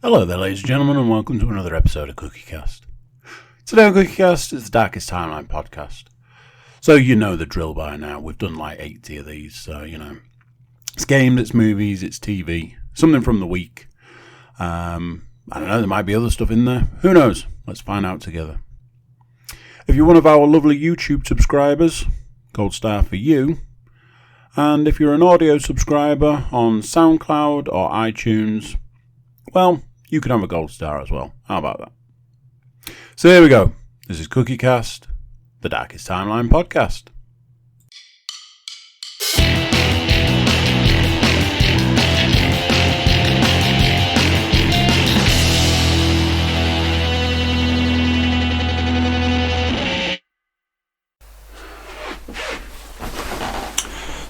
Hello there, ladies and gentlemen, and welcome to another episode of CookieCast. Today on CookieCast is the Darkest Timeline podcast. So you know the drill by now. We've done like 80 of these, so you know. It's games, it's movies, it's TV, something from the week. I don't know, there might be other stuff in there. Who knows? Let's find out together. If you're one of our lovely YouTube subscribers, gold star for you. And if you're an audio subscriber on SoundCloud or iTunes, well, you can have a gold star as well. How about that? So here we go. This is CookieCast, the Darkest Timeline podcast.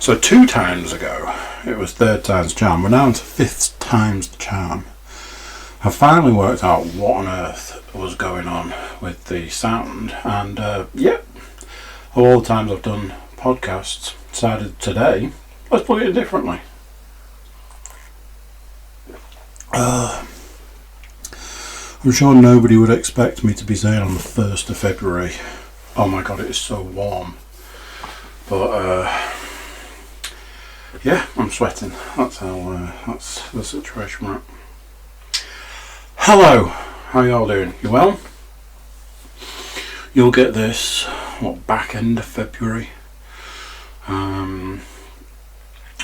So 2 times ago, it was third time's charm. We're now into 5th time's charm. I finally worked out what on earth was going on with the sound, and of all the times I've done podcasts, decided today, let's put it differently. I'm sure nobody would expect me to be saying on the 1st of February, oh my god, it is so warm. But yeah, I'm sweating. That's the situation we're at. Hello, how y'all doing? You well? You'll get this back end of February.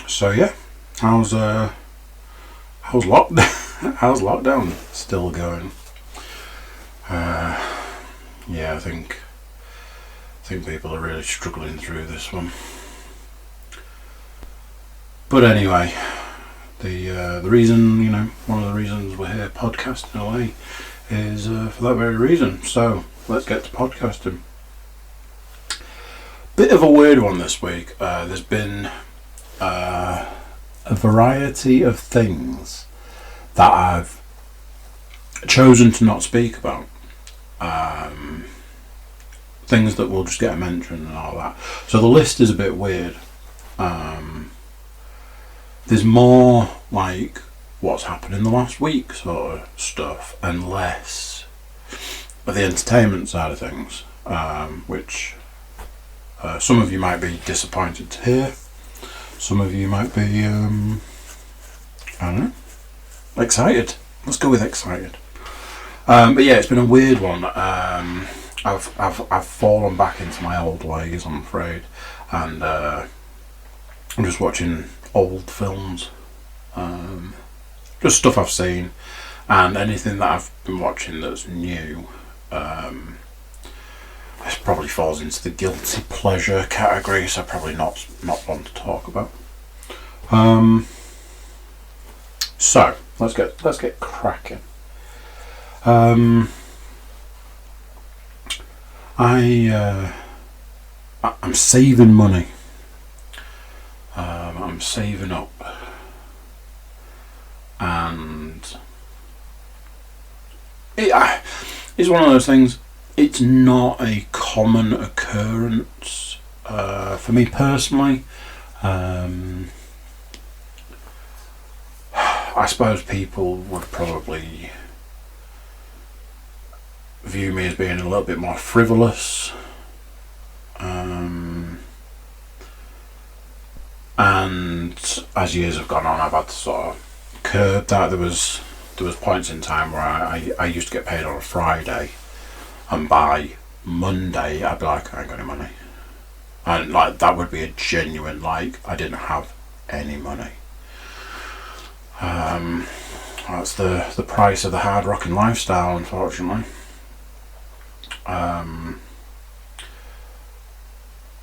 So yeah, how's lockdown? How's lockdown still going? Yeah, I think people are really struggling through this one. But anyway, the reason, one of the reasons we're here podcasting away is for that very reason. So let's get to podcasting. Bit of a weird one this week. There's been a variety of things that I've chosen to not speak about. Things that will just get a mention and all that. So the list is a bit weird. There's more like what's happened in the last week sort of stuff, and less of the entertainment side of things, which some of you might be disappointed to hear. Some of you might be, I don't know, excited. Let's go with excited. But yeah, it's been a weird one. I've fallen back into my old ways, I'm afraid, and I'm just watching old films, just stuff I've seen, and anything that I've been watching that's new, this probably falls into the guilty pleasure category, so probably not one to talk about. So let's get cracking. I'm saving money. I'm saving up, and it's one of those things. It's not a common occurrence for me personally. I suppose people would probably view me as being a little bit more frivolous. And as years have gone on, I've had to sort of curb that. There was points in time where I used to get paid on a Friday, and by Monday I'd be like, I ain't got any money, and like that would be a genuine like I didn't have any money. That's the price of the hard rocking lifestyle, unfortunately.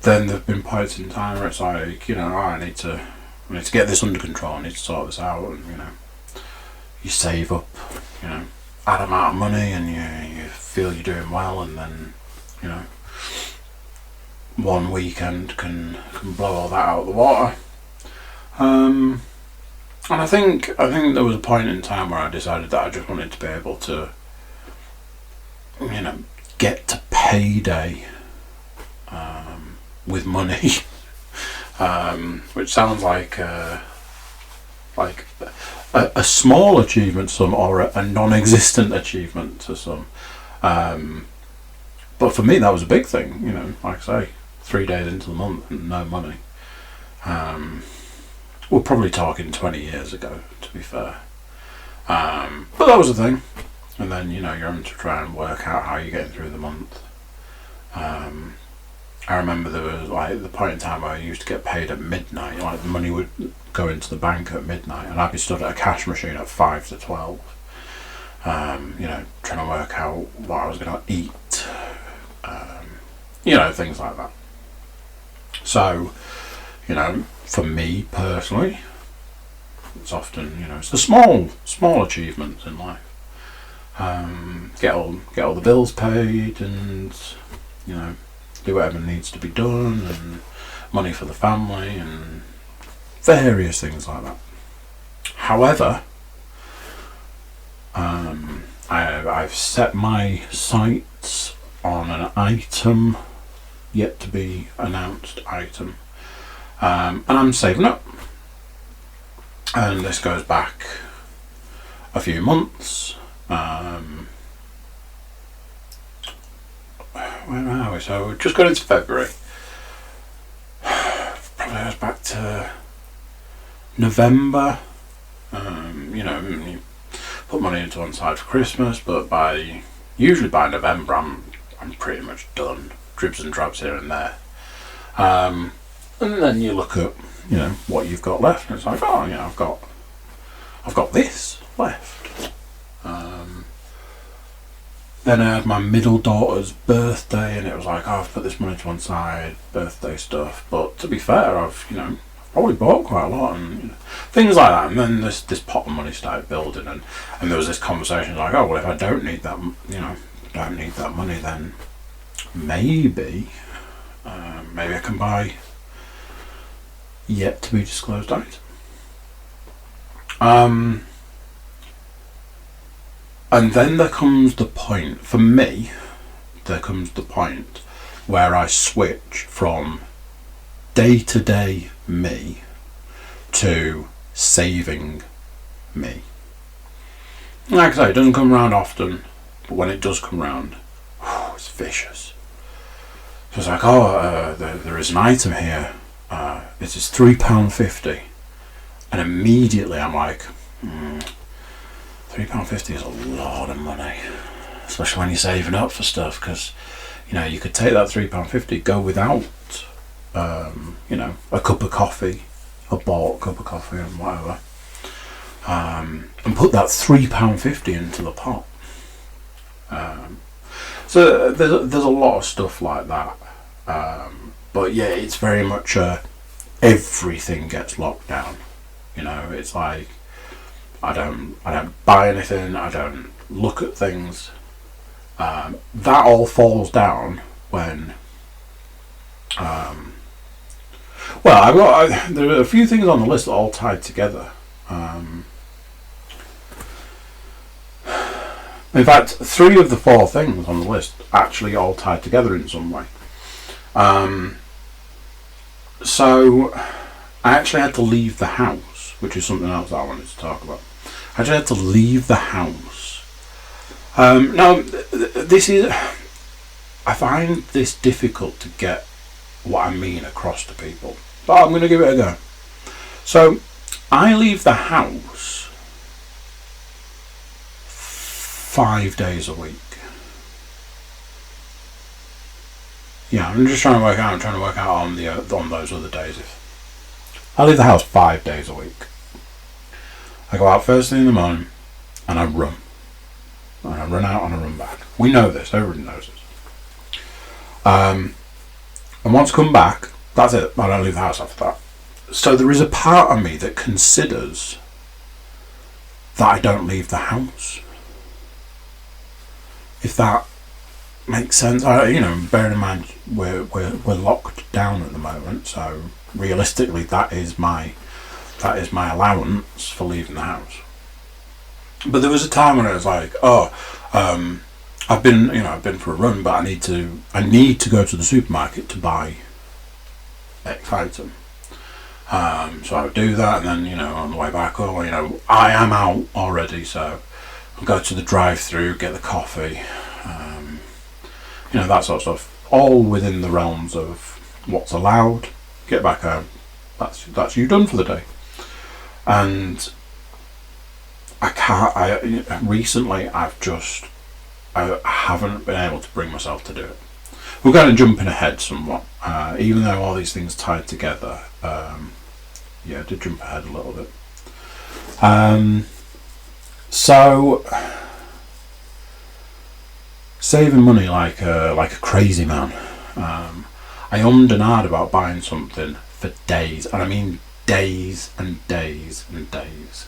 Then there've been points in time where it's like, I need to get this under control, I need to sort this out, and you save up, add amount of money, and you feel you're doing well, and then, one weekend can blow all that out of the water. And I think there was a point in time where I decided that I just wanted to be able to, get to payday with money, which sounds like a small achievement to some, or a non-existent achievement to some. But for me, that was a big thing. You know, like I say, 3 days into the month and no money. We're probably talking 20 years ago, to be fair. But that was a thing. And then, you know, you're having to try and work out how you're getting through the month. I remember there was like the point in time where I used to get paid at midnight. Like the money would go into the bank at midnight, and I'd be stood at a cash machine at 5 to 12. You know, trying to work out what I was going to eat. You know, things like that. So, you know, for me personally, it's often, you know, it's the small achievements in life. Get all the bills paid, and, you know, do whatever needs to be done, and money for the family, and various things like that. However, I've set my sights on an item, yet to be announced item, and I'm saving up. And this goes back a few months. Where are we? So we've just got into February. Probably goes back to November. You know, you put money into one side for Christmas, but usually by November I'm pretty much done. Dribs and drabs here and there. And then you look at, you know, what you've got left, and it's like, oh, you know, I've got this left. Then I had my middle daughter's birthday, and it was like, oh, I've put this money to one side, birthday stuff. But to be fair, I've probably bought quite a lot, and, you know, things like that. And then this pot of money started building, and there was this conversation like, oh, well, if I don't need that, you know, don't need that money, then maybe I can buy yet to be disclosed item. And then there comes the point, for me, where I switch from day-to-day me to saving me. Like I say, it doesn't come around often, but when it does come around, it's vicious. So it's like, oh, there is an item here, this is £3.50, and immediately I'm like, £3.50 is a lot of money, especially when you're saving up for stuff, because, you know, you could take that £3.50, go without, you know, a cup of coffee, a bought cup of coffee and whatever, and put that £3.50 into the pot. So there's a lot of stuff like that, but yeah, it's very much everything gets locked down. You know, it's like, I don't buy anything. I don't look at things. That all falls down when. Well, there are a few things on the list that all tied together. In fact, 3 of the 4 things on the list actually all tied together in some way. So I actually had to leave the house, which is something else that I wanted to talk about. I just had to leave the house. Now, I find this difficult to get what I mean across to people, but I'm going to give it a go. So, I leave the house 5 days a week. Yeah, I'm just trying to work out. I'm trying to work out on those other days. I leave the house 5 days a week. I go out first thing in the morning, and I run. And I run out and I run back. We know this. Everybody knows this. And once I come back, that's it. I don't leave the house after that. So there is a part of me that considers that I don't leave the house. If that makes sense. You know, bearing in mind we're locked down at the moment, so realistically that is my allowance for leaving the house. But there was a time when I was like, I've been for a run, but I need to go to the supermarket to buy X item. So I would do that, and then, on the way back, I am out already, so I'll go to the drive-through, get the coffee, that sort of stuff, all within the realms of what's allowed. Get back home. That's you done for the day. And recently I haven't been able to bring myself to do it. We're kind of jumping ahead somewhat, even though all these things tied together. I did jump ahead a little bit. So saving money like a crazy man. I ummed and ahed about buying something for days, and I mean days and days and days.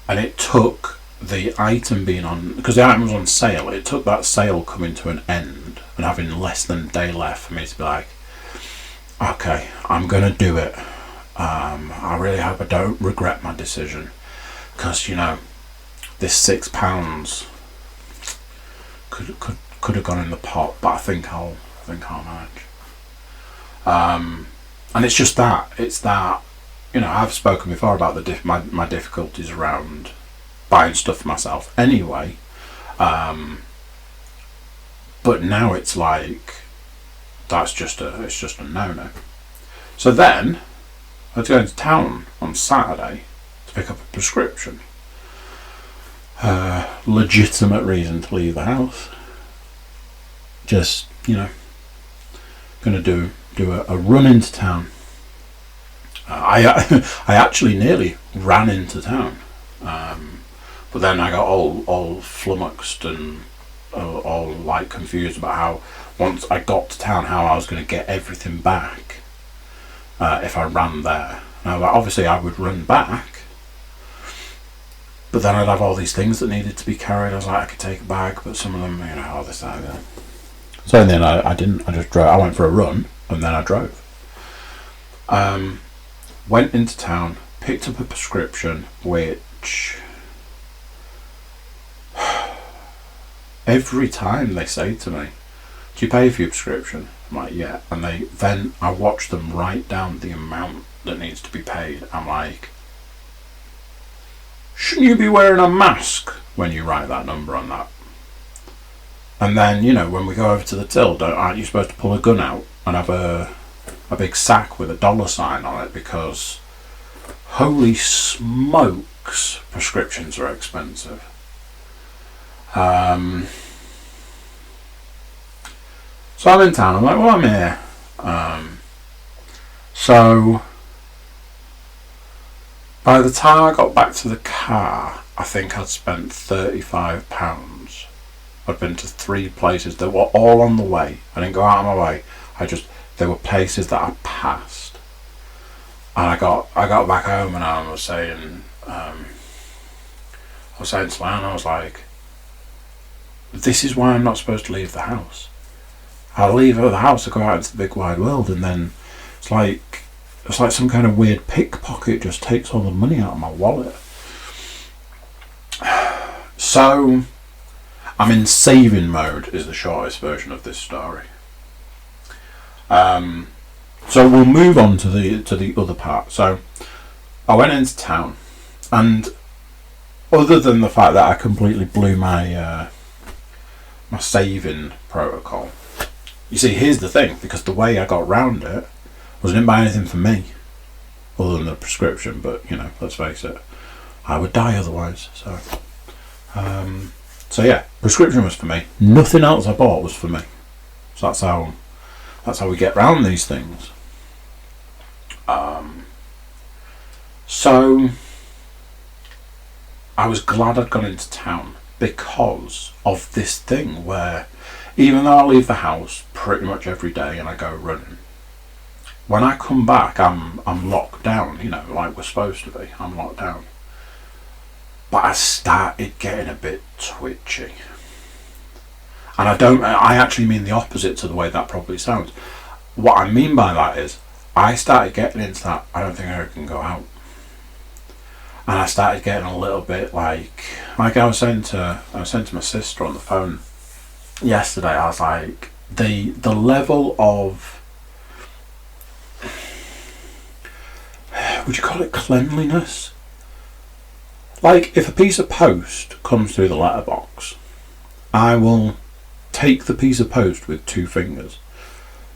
And it took the item being on, because the item was on sale, it took that sale coming to an end and having less than a day left for me to be like, okay, I'm going to do it. I really hope I don't regret my decision, because, this £6 could have gone in the pot, but I think I'll manage. And it's just that. It's that, I've spoken before about my difficulties around buying stuff for myself anyway. But now it's like, it's just a no-no. So then, I had to go into town on Saturday to pick up a prescription. Legitimate reason to leave the house. Just, going to do a run into town. I actually nearly ran into town, but then I got all flummoxed and all like confused about how once I got to town, how I was going to get everything back if I ran there. Now, obviously, I would run back, but then I'd have all these things that needed to be carried. I was like, I could take a bag, but some of them, all this time. So in the end, I didn't. I just drove. I went for a run, and then I drove. Went into town, picked up a prescription, which every time they say to me, "Do you pay for your prescription?" I'm like, "Yeah," and then I watch them write down the amount that needs to be paid. I'm like, shouldn't you be wearing a mask when you write that number on that? And then, when we go over to the till, aren't you supposed to pull a gun out and have a big sack with a $sign on it? Because holy smokes, prescriptions are expensive. So I'm in town. I'm like, well, I'm here. So by the time I got back to the car, I think I'd spent £35. I'd been to 3 places that were all on the way. I didn't go out of my way. There were places that I passed. And I got back home and I was saying to Lan, I was like, this is why I'm not supposed to leave the house. I'll leave the house to go out into the big wide world, and then it's like some kind of weird pickpocket just takes all the money out of my wallet. So I'm in saving mode is the shortest version of this story. So we'll move on to the other part. So I went into town, and other than the fact that I completely blew my my saving protocol, you see, here's the thing, because the way I got round it was I didn't buy anything for me other than the prescription, but let's face it, I would die otherwise. So yeah, prescription was for me. Nothing else I bought was for me. So that's how we get round these things. So I was glad I'd gone into town because of this thing where, even though I leave the house pretty much every day and I go running, when I come back I'm locked down, like we're supposed to be. I'm locked down. But I started getting a bit twitchy. And I actually mean the opposite to the way that probably sounds. What I mean by that is, I started getting into that, I don't think I can go out. And I started getting a little bit like I was saying to my sister on the phone yesterday, I was like, the level of would you call it cleanliness? Like, if a piece of post comes through the letterbox, I will take the piece of post with 2 fingers,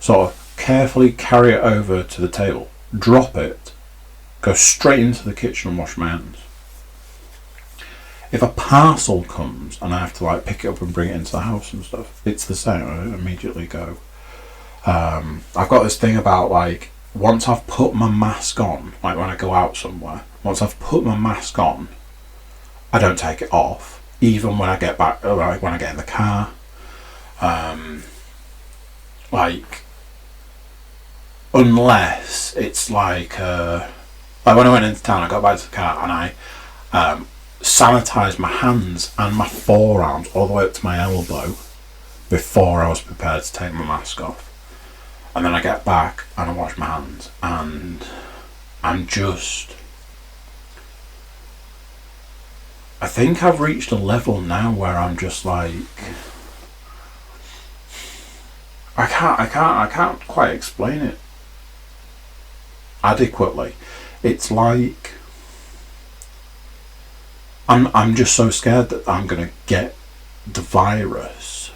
sort of carefully carry it over to the table, drop it, go straight into the kitchen and wash my hands. If a parcel comes and I have to like pick it up and bring it into the house and stuff, it's the same. I immediately go. I've got this thing about like, once I've put my mask on, like when I go out somewhere, once I've put my mask on, I don't take it off, even when I get back, like when I get in the car. Like, unless it's like when I went into town, I got back to the car and I sanitised my hands and my forearms all the way up to my elbow before I was prepared to take my mask off. And then I get back and I wash my hands, and I think I've reached a level now where I'm just like, I can't quite explain it adequately. It's like I'm just so scared that I'm gonna get the virus,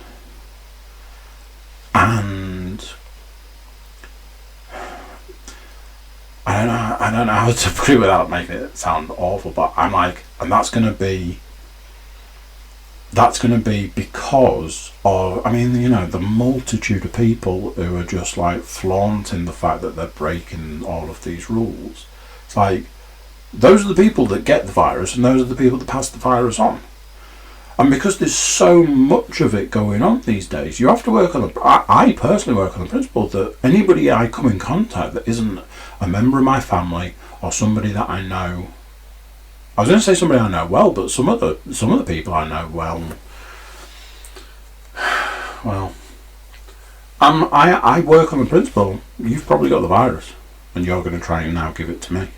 and I don't know how to put it without making it sound awful, but I'm like, and that's gonna be because of, I mean, you know, the multitude of people who are just like flaunting the fact that they're breaking all of these rules. It's like, those are the people that get the virus, and those are the people that pass the virus on. And because there's so much of it going on these days, you have to work on I personally work on the principle that anybody I come in contact that isn't a member of my family or somebody that I know, I was going to say somebody I know well, but some of the people I know well, I work on the principle, you've probably got the virus and you're going to try and now give it to me.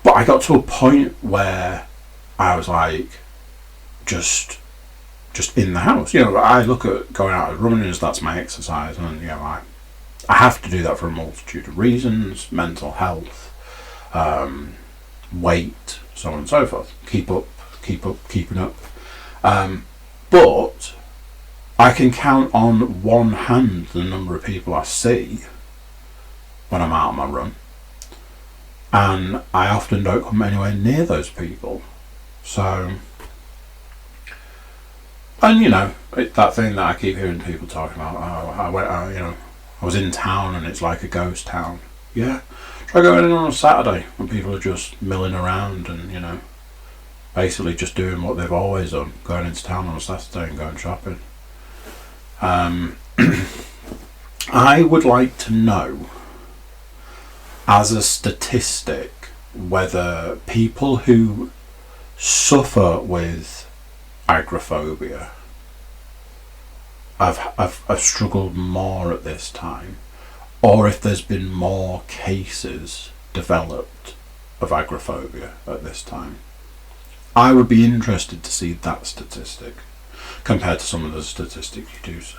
But I got to a point where I was like, just in the house. You know, I look at going out and running as that's my exercise, and you know, I have to do that for a multitude of reasons: mental health, weight, so on and so forth. Keeping up. But I can count on one hand the number of people I see when I'm out on my run, and I often don't come anywhere near those people. So, and you know, that thing that I keep hearing people talking about, I was in town and it's like a ghost town. Yeah, try going in on a Saturday when people are just milling around and, you know, basically just doing what they've always done, going into town on a Saturday and going shopping. I would like to know, as a statistic, whether people who suffer with agoraphobia have struggled more at this time, or if there's been more cases developed of agoraphobia at this time. I would be interested to see that statistic compared to some of the statistics you do see.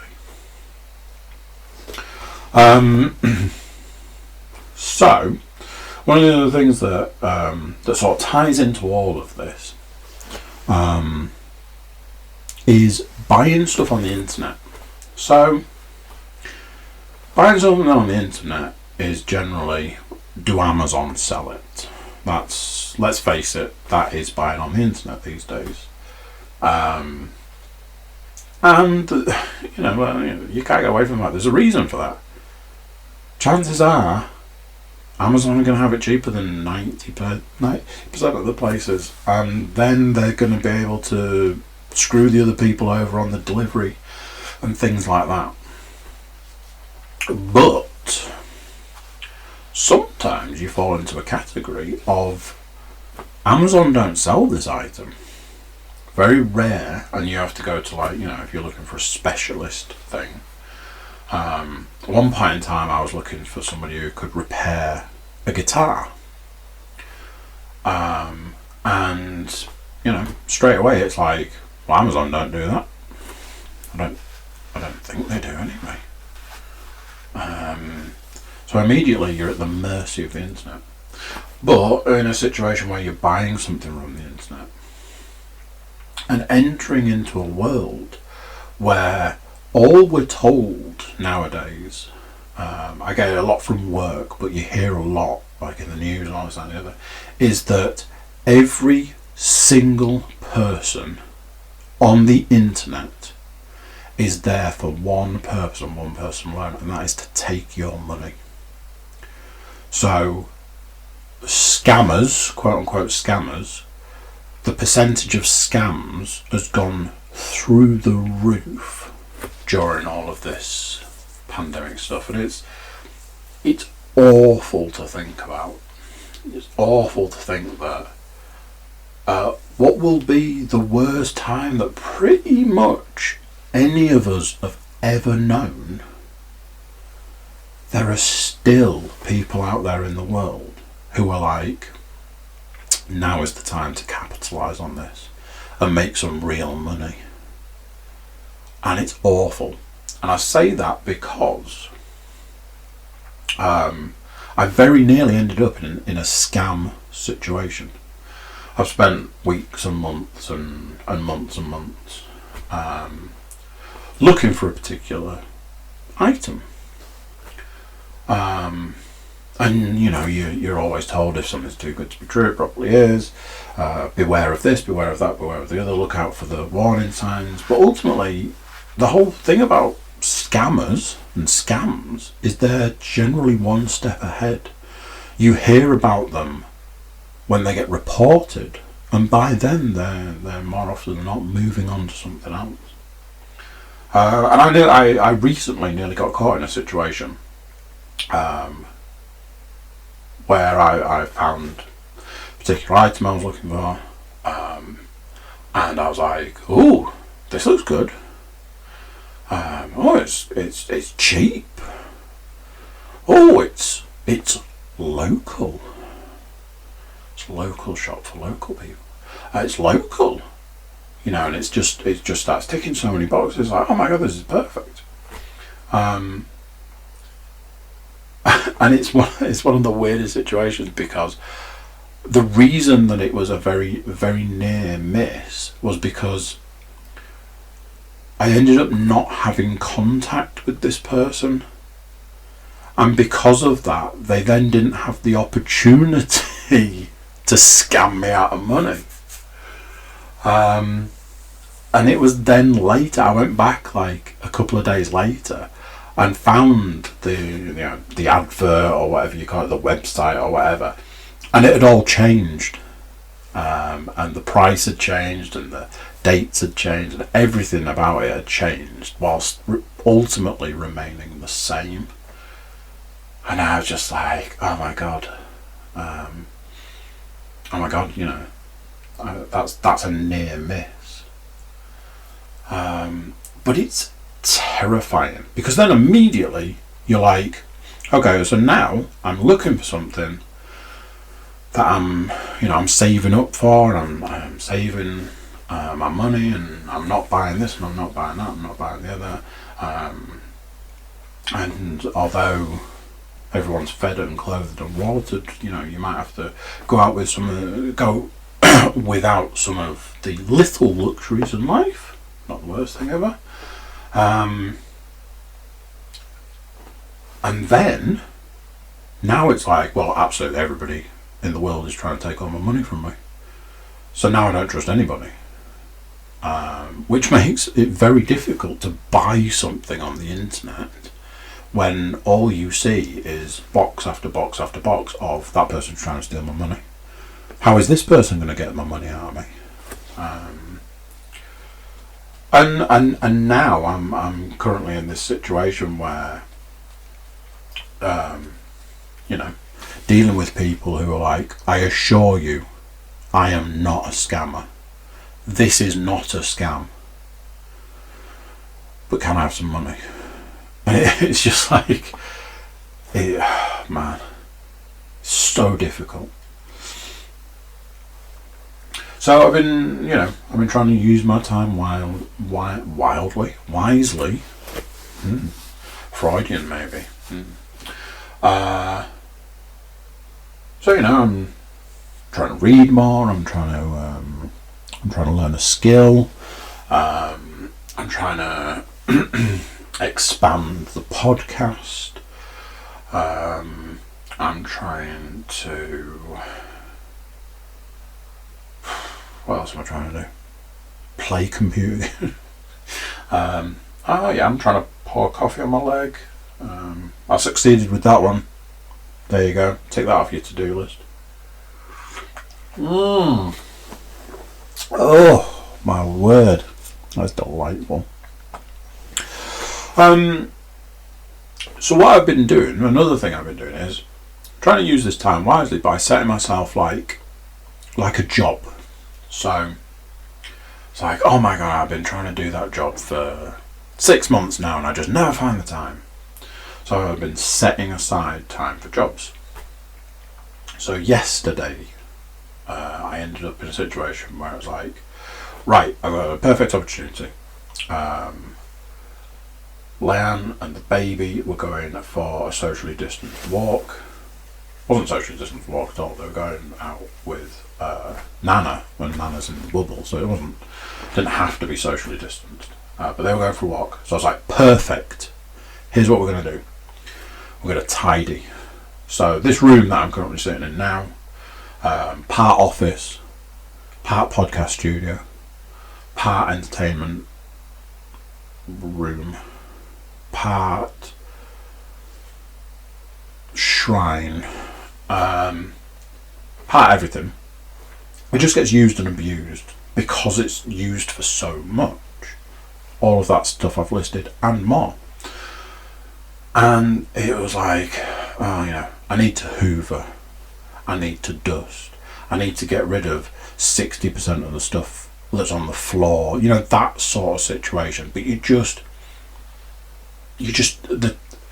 So, one of the other things that sort of ties into all of this is buying stuff on the internet. So, buying something on the internet is generally, do Amazon sell it? That's, let's face it, that is buying on the internet these days. And, you can't get away from that. There's a reason for that. Chances are, Amazon are going to have it cheaper than 90% of the places, and then they're going to be able to screw the other people over on the delivery and things like that. But sometimes you fall into a category of Amazon don't sell this item. Very rare, and you have to go to, like, you know, if you're looking for a specialist thing. At one point in time I was looking for somebody who could repair a guitar. And, you know, straight away it's like, well, Amazon don't do that. I don't think they do anyway. So immediately you're at the mercy of the internet. But in a situation where you're buying something from the internet and entering into a world where all we're told nowadays, I get it a lot from work, but you hear a lot, like in the news and all this and the other, is that every single person on the internet is there for one purpose and one person alone, and that is to take your money. So scammers, quote unquote scammers, the percentage of scams has gone through the roof during all of this pandemic stuff, and it's awful to think about. It's awful to think that what will be the worst time that pretty much any of us have ever known, there are still people out there in the world who are like, now is the time to capitalise on this and make some real money. And it's awful. And I say that because I very nearly ended up in a scam situation. I've spent weeks and months and months and months looking for a particular item. And you know, you're always told if something's too good to be true, it probably is. Beware of this, beware of that, beware of the other, look out for the warning signs. But ultimately, the whole thing about scammers and scams is they're generally one step ahead. You hear about them when they get reported, and by then they're more often than not moving on to something else. And I recently nearly got caught in a situation where I found a particular item I was looking for, and I was like, "Ooh, this looks good. Oh, it's cheap. Oh, it's local. It's a local shop for local people. It's local, you know, and it just starts ticking so many boxes. Like, oh my god, this is perfect." And it's one of the weirdest situations, because the reason that it was a very, very near miss was because I ended up not having contact with this person, and because of that, they then didn't have the opportunity to scam me out of money. And it was then later, I went back like a couple of days later and found the advert, or whatever you call it, the website or whatever, and it had all changed, and the price had changed, and the dates had changed, and everything about it had changed, whilst ultimately remaining the same. And I was just like, oh my god, you know, that's a near miss. But it's terrifying, because then immediately you're like, okay, so now I'm looking for something that I'm saving up for, and I'm saving my money, and I'm not buying this, and I'm not buying that, I'm not buying the other. And although everyone's fed and clothed and watered, you know, you might have to go out with go without some of the little luxuries in life. Not the worst thing ever. And then now it's like, well, absolutely everybody in the world is trying to take all my money from me. So now I don't trust anybody, which makes it very difficult to buy something on the internet when all you see is box after box after box of that person's trying to steal my money. How is this person going to get my money out of me? And now I'm currently in this situation where, you know, dealing with people who are like, I assure you, I am not a scammer. This is not a scam. But can I have some money? And it's just like, man, so difficult. So I've been trying to use my time wisely. Freudian maybe. So I'm trying to read more. I'm trying to learn a skill. I'm trying to expand the podcast. I'm trying to. What else am I trying to do? Play computer. I'm trying to pour coffee on my leg. I succeeded with that one. There you go. Take that off your to-do list. Oh my word, that's delightful. So what I've been doing, another thing I've been doing is trying to use this time wisely by setting myself like a job. So it's like, oh my god, I've been trying to do that job for 6 months now and I just never find the time. So I've been setting aside time for jobs. So yesterday I ended up in a situation where it's like, right, I've got a perfect opportunity. Leanne and the baby were going for a socially distanced walk. Wasn't socially distanced walk at all. They were going out with Nana when Nana's in the bubble, so didn't have to be socially distanced. But they were going for a walk, so I was like, perfect. Here's what we're going to do. We're going to tidy. So this room that I'm currently sitting in now, part office, part podcast studio, part entertainment room, part shrine, part everything. It just gets used and abused because it's used for so much. All of that stuff I've listed and more. And it was like, I need to hoover, I need to dust, I need to get rid of 60% of the stuff that's on the floor, that sort of situation. But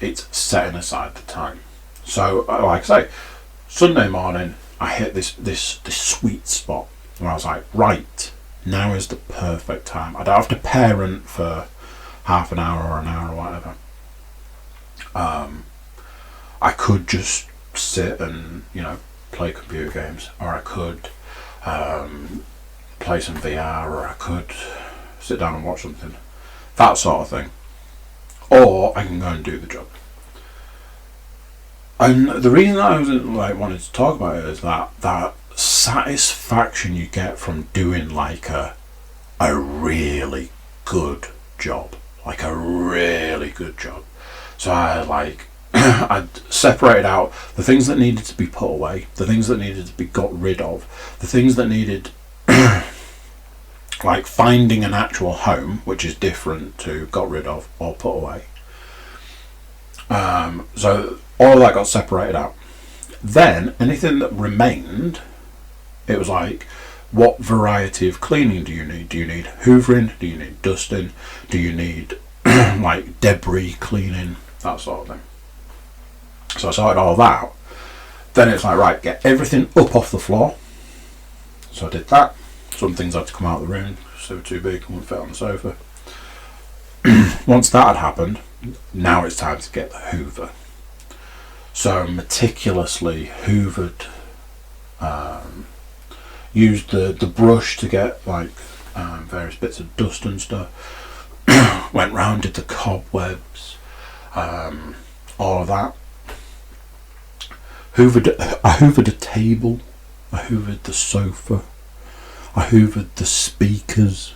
it's setting aside the time. So, like I say, Sunday morning, I hit this sweet spot where I was like, right, now is the perfect time. I don't have to parent for half an hour or an hour or whatever. I could just sit and, play computer games, or I could play some VR, or I could sit down and watch something. That sort of thing. Or I can go and do the job. And the reason that I was wanted to talk about it is that satisfaction you get from doing like a really good job. Like a really good job. So I'd separated out the things that needed to be put away, the things that needed to be got rid of, the things that needed like finding an actual home, which is different to got rid of or put away. So all of that got separated out. Then anything that remained, it was like, what variety of cleaning do you need? Do you need hoovering? Do you need dusting? Do you need like debris cleaning? That sort of thing. So I sorted all that out. Then it's like, right, get everything up off the floor. So I did that. Some things had to come out of the room, so they were too big, wouldn't fit on the sofa. Once that had happened, now it's time to get the hoover. So meticulously hoovered, used the brush to get like various bits of dust and stuff. Went round, did the cobwebs, all of that. I hoovered a table, I hoovered the sofa, I hoovered the speakers.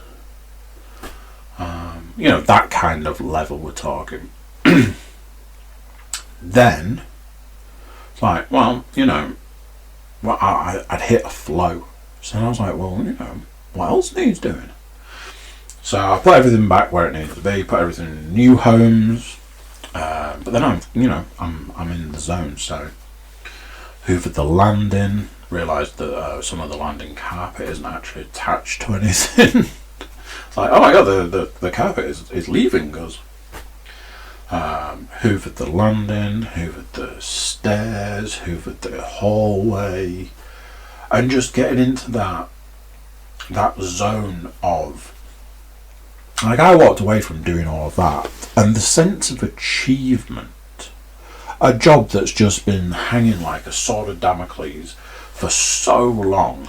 That kind of level we're talking. Then it's like, I'd hit a flow. So I was like, what else needs doing? So I put everything back where it needed to be, put everything in new homes. But then I'm in the zone, so hoovered the landing, realised that some of the landing carpet isn't actually attached to anything. It's like, oh my god, the carpet is leaving us. Hoovered the landing, hoovered the stairs, hoovered the hallway, and just getting into that zone of, like, I walked away from doing all of that, and the sense of achievement a job that's just been hanging like a sword of Damocles for so long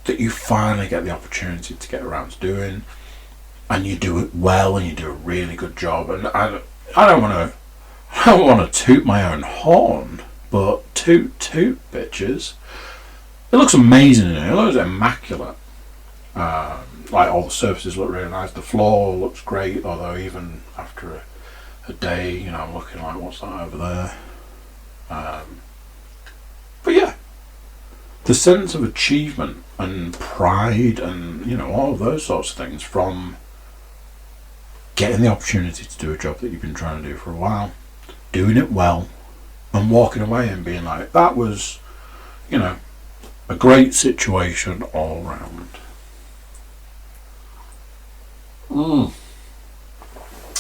that you finally get the opportunity to get around to doing, and you do it well, and you do a really good job. And I don't want to toot my own horn, but toot bitches. It looks amazing in here. It looks immaculate. Like all the surfaces look really nice. The floor looks great, although even after a day, you know, I'm looking like, what's that over there? But yeah, the sense of achievement and pride and, you know, all of those sorts of things from getting the opportunity to do a job that you've been trying to do for a while, doing it well, and walking away and being like, that was, you know, a great situation all round.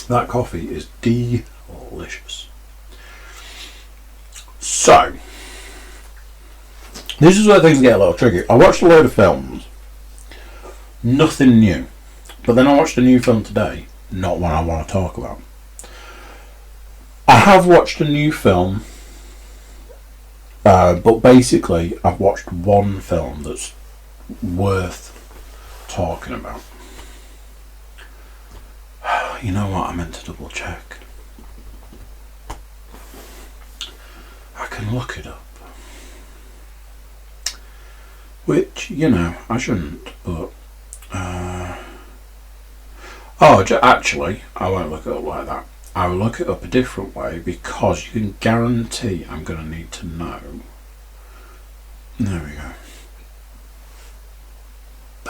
That coffee is delicious. So, this is where things get a little tricky. I watched a load of films, nothing new. But then I watched a new film today, not one I want to talk about. I have watched a new film, but basically I've watched one film that's worth talking about. You know what, I meant to double check. I can look it up. Which, you know, I shouldn't, but... actually, I won't look it up like that. I will look it up a different way, because you can guarantee I'm going to need to know. There we go.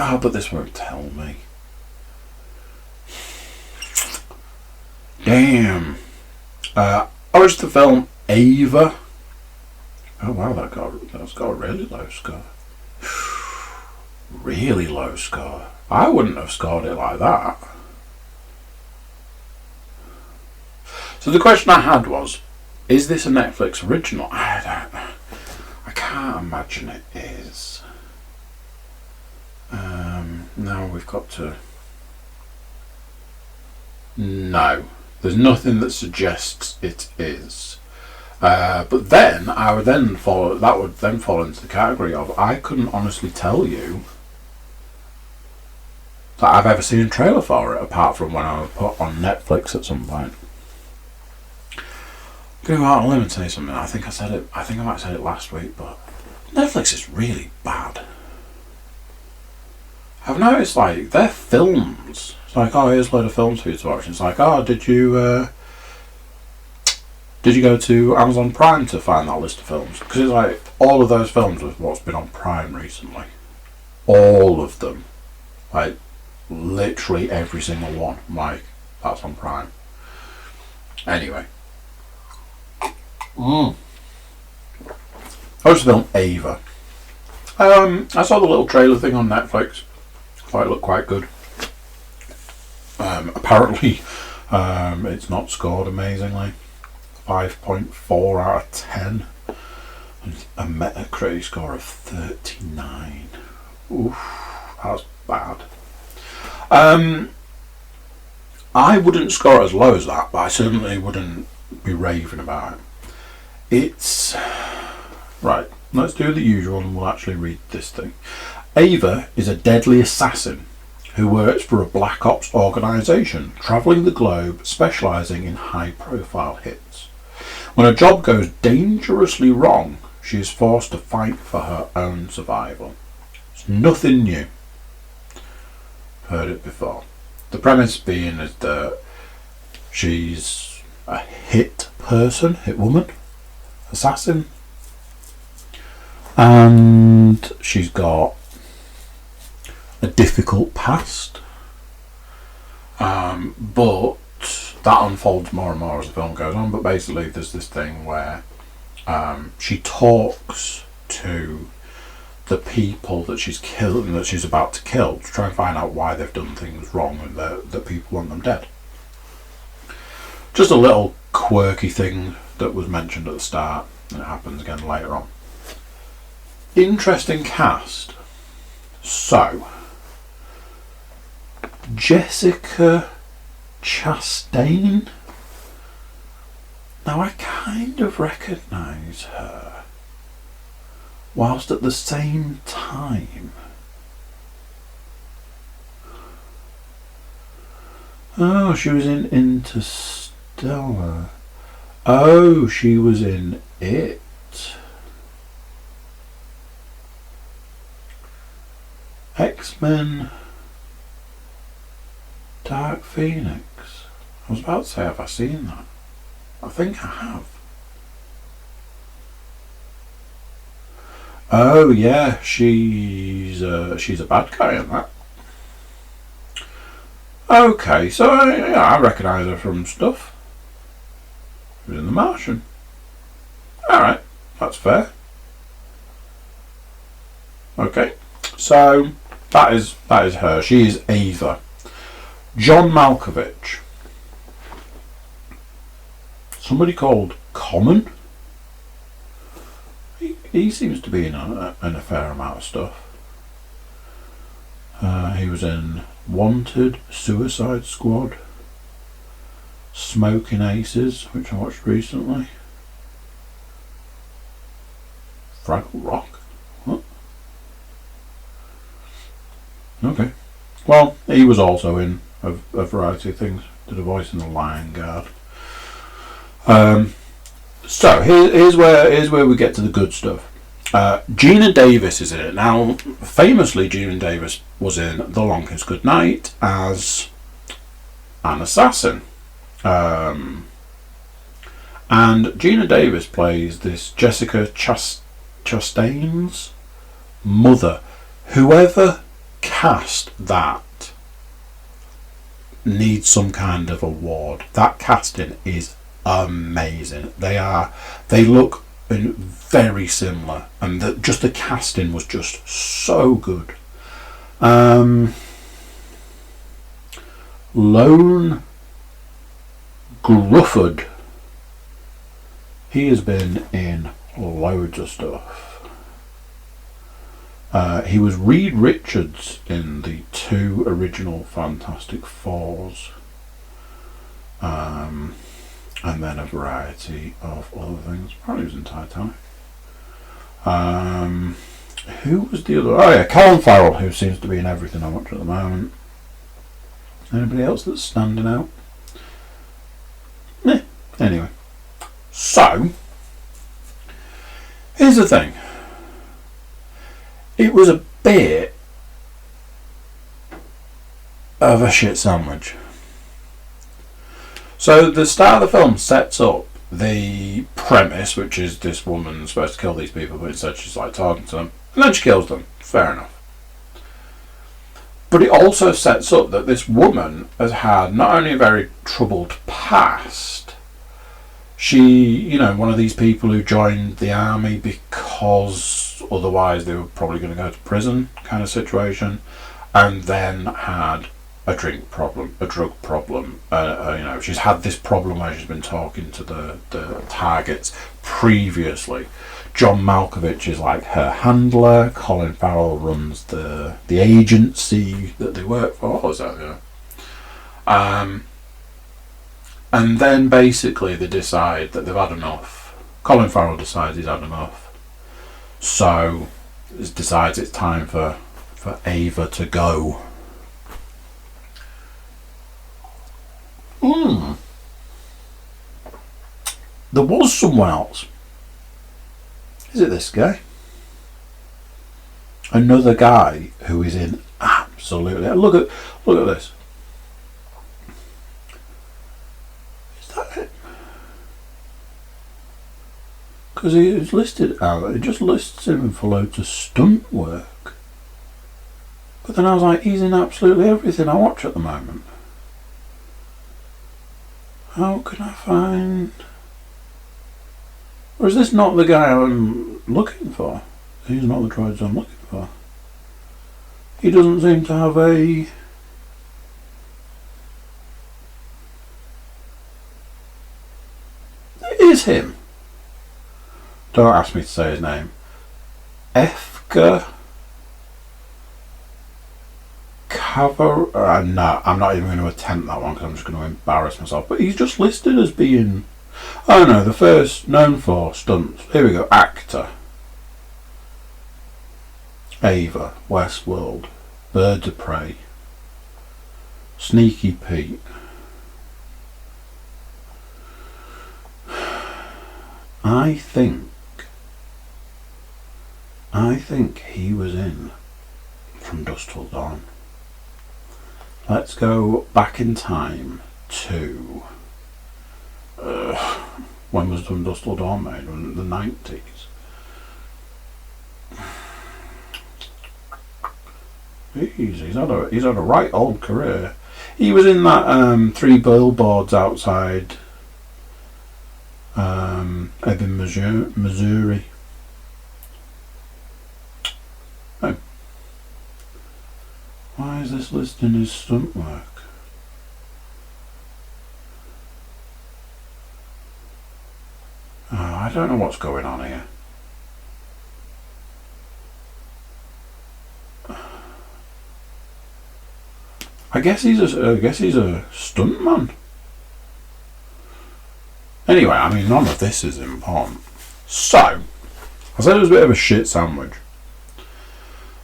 Oh, but this won't tell me. Damn. I watched the film Ava. Oh wow, that's got a really low score. Really low score. I wouldn't have scored it like that. So the question I had was, is this a Netflix original? I can't imagine it is. Now we've got to... No. There's nothing that suggests it is. But then that would then fall into the category of, I couldn't honestly tell you that I've ever seen a trailer for it, apart from when I was put on Netflix at some point. I'm going to go out on a limb and say something. I think I might have said it last week, but Netflix is really bad. I've noticed, like, their films, it's like, oh, here's a load of films for you to watch. It's like, oh, did you go to Amazon Prime to find that list of films? Because it's like, all of those films are what's been on Prime recently. All of them. Like, literally every single one. I'm like, that's on Prime. Anyway. I watched the film Ava. I saw the little trailer thing on Netflix. Thought it looked quite good. Apparently, it's not scored amazingly. 5.4 out of 10. And a Metacritic score of 39. Oof, that's bad. I wouldn't score it as low as that, but I certainly wouldn't be raving about it. It's... Right, let's do the usual and we'll actually read this thing. Ava is a deadly assassin who works for a black ops organisation travelling the globe specialising in high profile hits. When a job goes dangerously wrong, she is forced to fight for her own survival. It's nothing new. Heard it before. The premise being is that she's a hit woman, assassin, and she's got a difficult past, but that unfolds more and more as the film goes on. But basically there's this thing where she talks to the people that she's killed and that she's about to kill to try and find out why they've done things wrong and that people want them dead. Just a little quirky thing that was mentioned at the start, and it happens again later on. Interesting cast. So, Jessica Chastain. Now I kind of recognise her, whilst at the same time... Oh, she was in Interstellar. Oh, she was in It. X-Men Dark Phoenix. I was about to say, have I seen that? I think I have. Oh yeah, she's a bad guy in that. Okay, so yeah, I recognise her from stuff. She was in The Martian. Alright, that's fair. Okay, so that is her. She is Ava. John Malkovich. Somebody called Common. He seems to be in a fair amount of stuff. He was in Wanted, Suicide Squad, Smoking Aces, which I watched recently. Fraggle Rock? What? Okay. Well, he was also in a variety of things. Did a voice in The Lion Guard. So here's where we get to the good stuff. Gina Davis is in it. Now, famously, Gina Davis was in The Longest Good Night as an assassin. And Gina Davis plays this Jessica Chastain's mother. Whoever cast that needs some kind of award. That casting is amazing. They look very similar, and just the casting was just so good. Lone Grufford, he has been in loads of stuff. He was Reed Richards in the 2 original Fantastic Fours, and then a variety of other things. Probably was in Titanic. Who was the other? Oh yeah, Colin Farrell, who seems to be in everything I watch at the moment. Anybody else that's standing out? Anyway, so here's the thing. It was a bit of a shit sandwich. So the start of the film sets up the premise, which is this woman's supposed to kill these people, but instead she's like talking to them, and then she kills them. Fair enough. But it also sets up that this woman has had not only a very troubled past, she, one of these people who joined the army because otherwise they were probably going to go to prison kind of situation, and then had a drink problem, a drug problem. She's had this problem where she's been talking to the targets previously. John Malkovich is like her handler. Colin Farrell runs the agency that they work for. What was that? Yeah. And then basically they decide that they've had enough. Colin Farrell decides he's had enough, so it decides it's time for Ava to go. There was someone else. Is it this guy? Another guy who is in absolutely. Look at this. Is that it? Because he was listed out. It just lists him for loads of stunt work. But then I was like, he's in absolutely everything I watch at the moment. How can I find... Or is this not the guy I'm looking for? He's not the droids I'm looking for. He doesn't seem to have a... It is him. Don't ask me to say his name. Efka... No, I'm not even going to attempt that one because I'm just going to embarrass myself. But he's just listed as being Oh no, the first known for stunts. Here we go. Actor. Ava, Westworld, Birds of Prey, Sneaky Pete. I think he was in From Dusk Till Dawn. Let's go back in time to when was From Dusk Till Dawn made? In the 90s. He's had a right old career. He was in that Three Billboards Outside Ebbing, Missouri. Oh. Why is this listing his stunt work? Oh, I don't know what's going on here. I guess he's a stuntman. Anyway, I mean, none of this is important. So, I said it was a bit of a shit sandwich.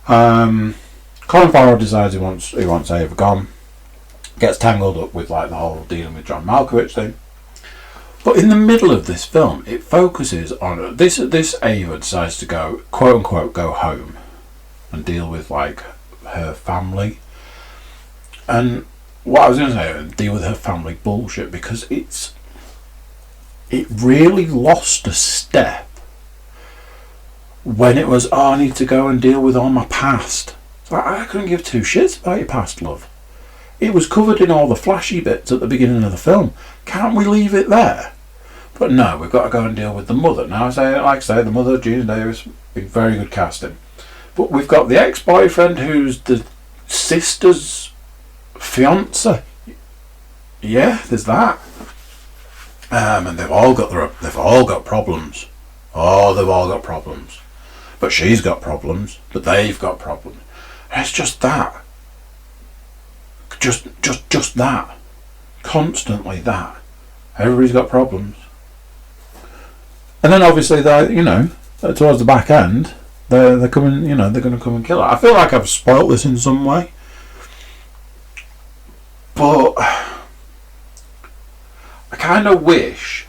Colin Farrell decides he wants Ava gone. Gets tangled up with like the whole dealing with John Malkovich thing. But in the middle of this film, it focuses on this Ava decides to go, quote unquote, go home and deal with like her family. And what I was going to say, deal with her family bullshit, because it really lost a step when it was, oh, I need to go and deal with all my past. I couldn't give two shits about your past, love. It was covered in all the flashy bits at the beginning of the film. Can't we leave it there? But no, we've got to go and deal with the mother. Now, like I say, the mother, Gina Davis, been very good casting. But we've got the ex-boyfriend who's the sister's fiance. Yeah, there's that. And they've all got problems. Oh, they've all got problems. But she's got problems. But they've got problems. And it's just that. Just that. Constantly that. Everybody's got problems. And then obviously towards the back end, they're coming. They're going to come and kill her. I feel like I've spoilt this in some way. But I kind of wish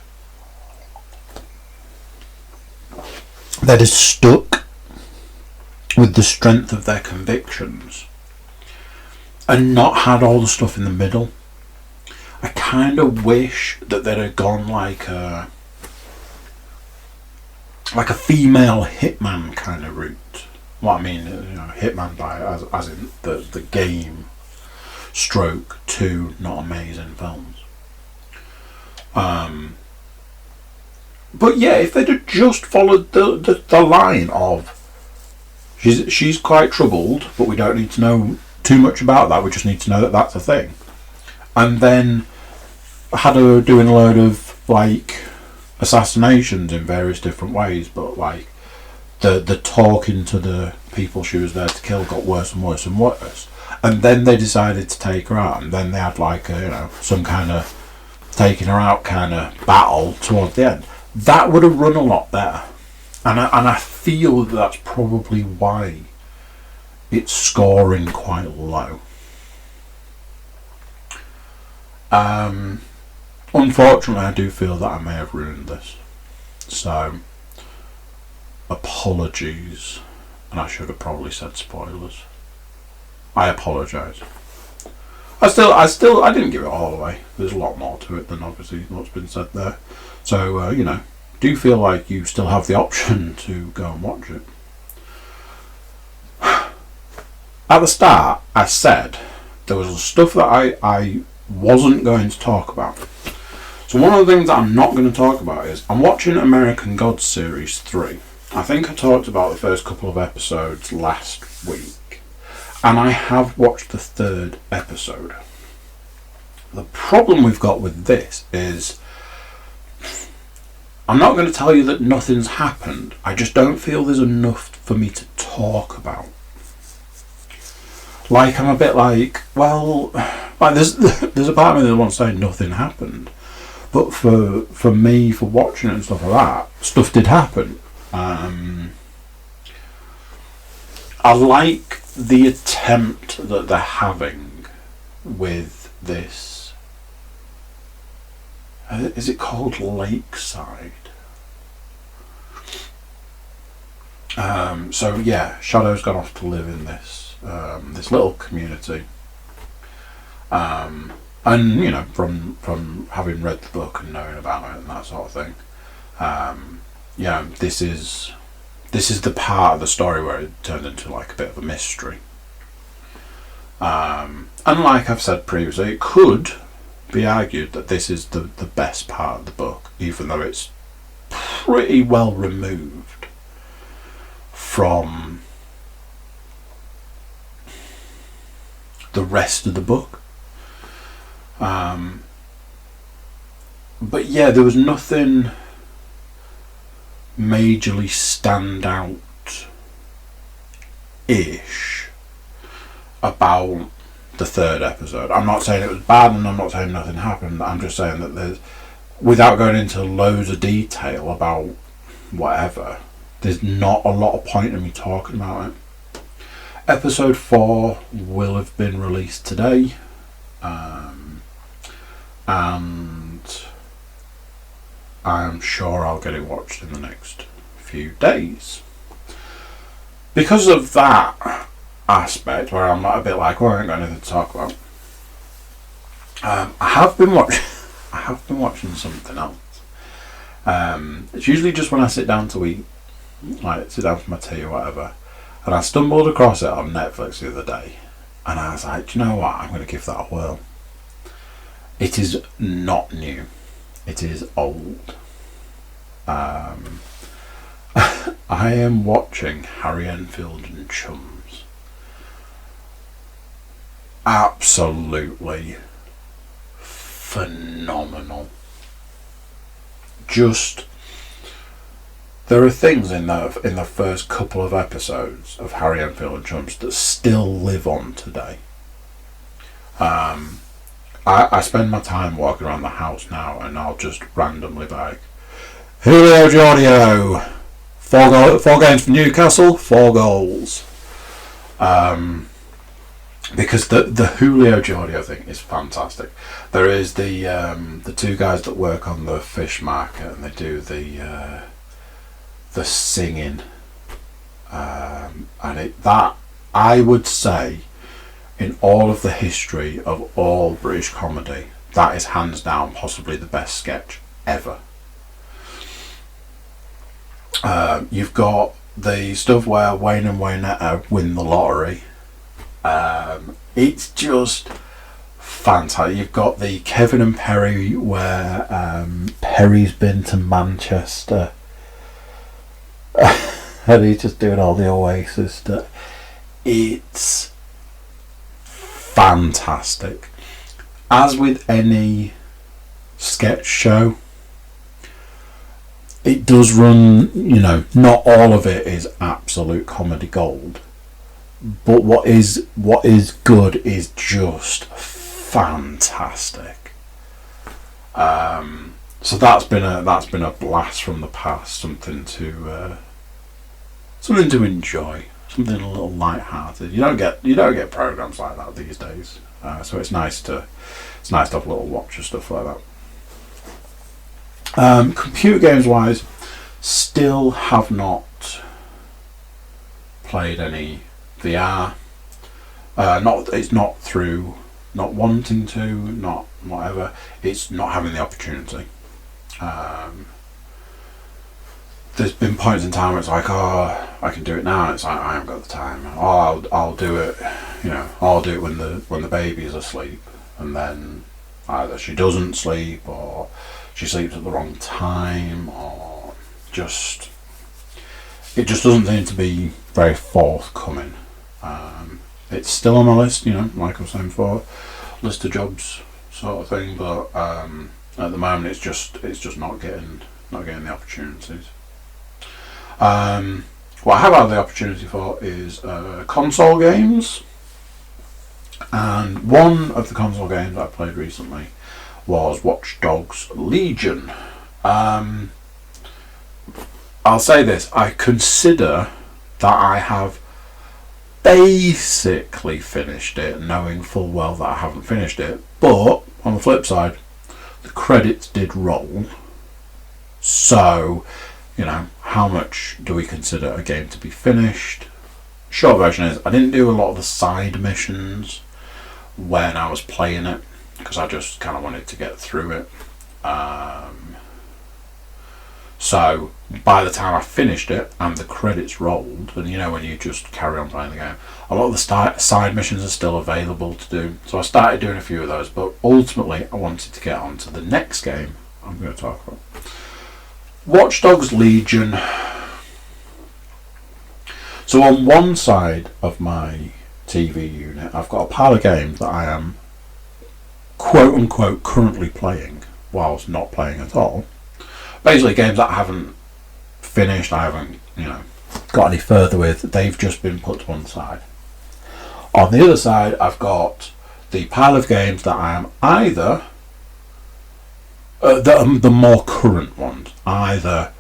they'd have stuck with the strength of their convictions and not had all the stuff in the middle. I kind of wish that they'd have gone like a female hitman kind of route. What I mean, hitman by as in the game. Stroke two not amazing films. But yeah, if they'd have just followed the line of she's quite troubled, but we don't need to know too much about that. We just need to know that that's a thing, and then had her doing a load of like assassinations in various different ways, but like the talking to the people she was there to kill got worse and worse and worse. And then they decided to take her out, and then they had like some kind of taking her out kind of battle towards the end. That would have run a lot better, and I feel that's probably why it's scoring quite low. Unfortunately, I do feel that I may have ruined this, so apologies, and I should have probably said spoilers. I apologise. I didn't give it all away. There's a lot more to it than obviously what's been said there. So, do feel like you still have the option to go and watch it. At the start, I said there was stuff that I wasn't going to talk about. So one of the things that I'm not going to talk about is I'm watching American Gods Series 3. I think I talked about the first couple of episodes last week. And I have watched the third episode. The problem we've got with this is I'm not going to tell you that nothing's happened. I just don't feel there's enough for me to talk about. Like, I'm a bit like, well, like there's a part of me that wants to say nothing happened. But for me, for watching it and stuff like that, stuff did happen. I like the attempt that they're having with this. Is it called Lakeside? So yeah, Shadow's gone off to live in this this little community. And you know, from having read the book and knowing about it and that sort of thing, this is the part of the story where it turned into like a bit of a mystery. And like I've said previously, it could be argued that this is the best part of the book, even though it's pretty well removed from the rest of the book. But yeah, there was nothing majorly stand out ish about the third episode. I'm not saying it was bad, and I'm not saying nothing happened. I'm just saying that there's, without going into loads of detail about whatever, there's not a lot of point in me talking about it. Episode 4 will have been released today, and I'm sure I'll get it watched in the next few days. Because of that aspect, where I'm a bit like, well, I ain't got anything to talk about, I have been watching something else. It's usually just when I sit down to eat, like sit down for my tea or whatever, and I stumbled across it on Netflix the other day, and I was like, do you know what, I'm going to give that a whirl. It is not new, it is old. I am watching Harry Enfield and Chums. Absolutely phenomenal. Just, there are things in the first couple of episodes of Harry Enfield and Chums that still live on today. I spend my time walking around the house now, and I'll just randomly be like, Julio Giorgio, 4 games for Newcastle, 4 goals. Because the Julio Giorgio thing is fantastic. There is the 2 guys that work on the fish market, and they do the singing, and that I would say, in all of the history of all British comedy, that is hands down possibly the best sketch ever. You've got the stuff where Wayne and Waynetta win the lottery. It's just fantastic. You've got the Kevin and Perry where Perry's been to Manchester and he's just doing all the Oasis stuff. It's fantastic. As with any sketch show, it does run, you know, not all of it is absolute comedy gold, but what is good is just fantastic. So that's been a blast from the past, something to enjoy, something a little light-hearted. You don't get programs like that these days, so it's nice to have a little watch of stuff like that. Computer games wise, still have not played any VR. It's not through not wanting to, not whatever. It's not having the opportunity. There's been points in time where it's like, oh, I can do it now, and it's like, I haven't got the time. Oh, I'll do it. You know, I'll do it when the baby is asleep, and then either she doesn't sleep or she sleeps at the wrong time, or it just doesn't seem to be very forthcoming. It's still on my list, you know, like I was saying before, list of jobs sort of thing, but at the moment it's just not getting the opportunities. What I have had the opportunity for is console games, and one of the console games I played recently was Watch Dogs Legion. I'll say this, I consider that I have basically finished it, knowing full well that I haven't finished it, but on the flip side, the credits did roll. So, how much do we consider a game to be finished? Short version is, I didn't do a lot of the side missions when I was playing it, because I just kind of wanted to get through it. So by the time I finished it and the credits rolled, and when you just carry on playing the game, a lot of the side missions are still available to do. So I started doing a few of those, but ultimately I wanted to get on to the next game I'm going to talk about. Watch Dogs Legion. So on one side of my TV unit, I've got a pile of games that I am quote unquote currently playing whilst not playing at all. Basically games that I haven't finished, I haven't got any further with, they've just been put to one side. On the other side, I've got the pile of games that I am either the more current ones, either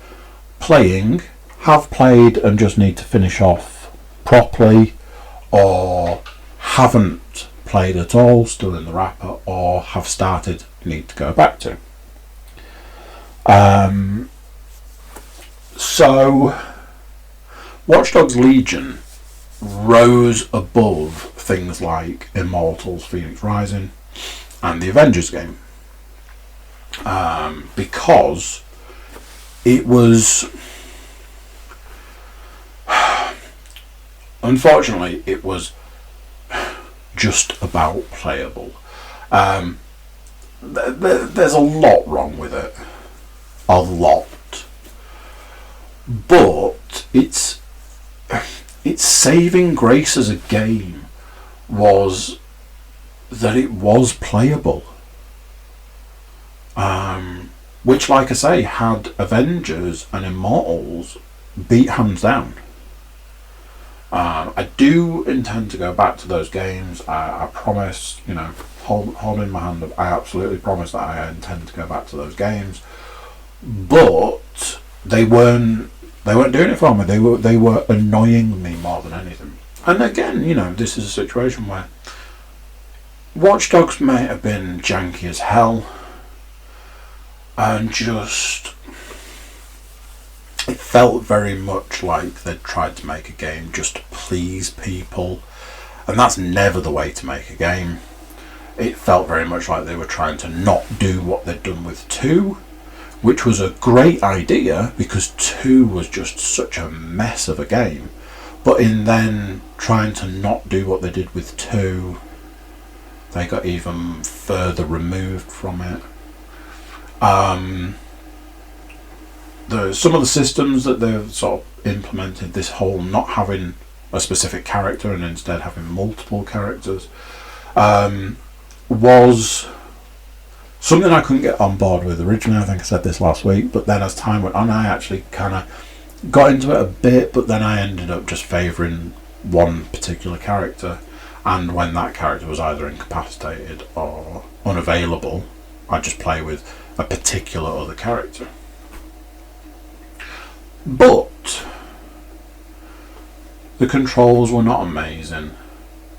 playing, have played and just need to finish off properly, or haven't played at all, still in the wrapper, or have started, need to go back to. So Watch Dogs Legion rose above things like Immortals, Phoenix Rising and the Avengers game, because it was, unfortunately, it was just about playable. There's a lot wrong with it. A lot. But its saving grace as a game was that it was playable. Which, like I say, had Avengers and Immortals beat hands down. I do intend to go back to those games. I promise, holding my hand up, I absolutely promise that I intend to go back to those games. But they weren't doing it for me. They were annoying me more than anything. And again, this is a situation where Watch Dogs may have been janky as hell, and just, it felt very much like they'd tried to make a game just to please people, and that's never the way to make a game. It felt very much like they were trying to not do what they'd done with 2, which was a great idea because 2 was just such a mess of a game. But in then trying to not do what they did with 2, they got even further removed from it. Some of the systems that they've sort of implemented, this whole not having a specific character and instead having multiple characters, was something I couldn't get on board with originally. I think I said this last week, but then as time went on, I actually kind of got into it a bit, but then I ended up just favouring one particular character, and when that character was either incapacitated or unavailable, I'd just play with a particular other character. But the controls were not amazing.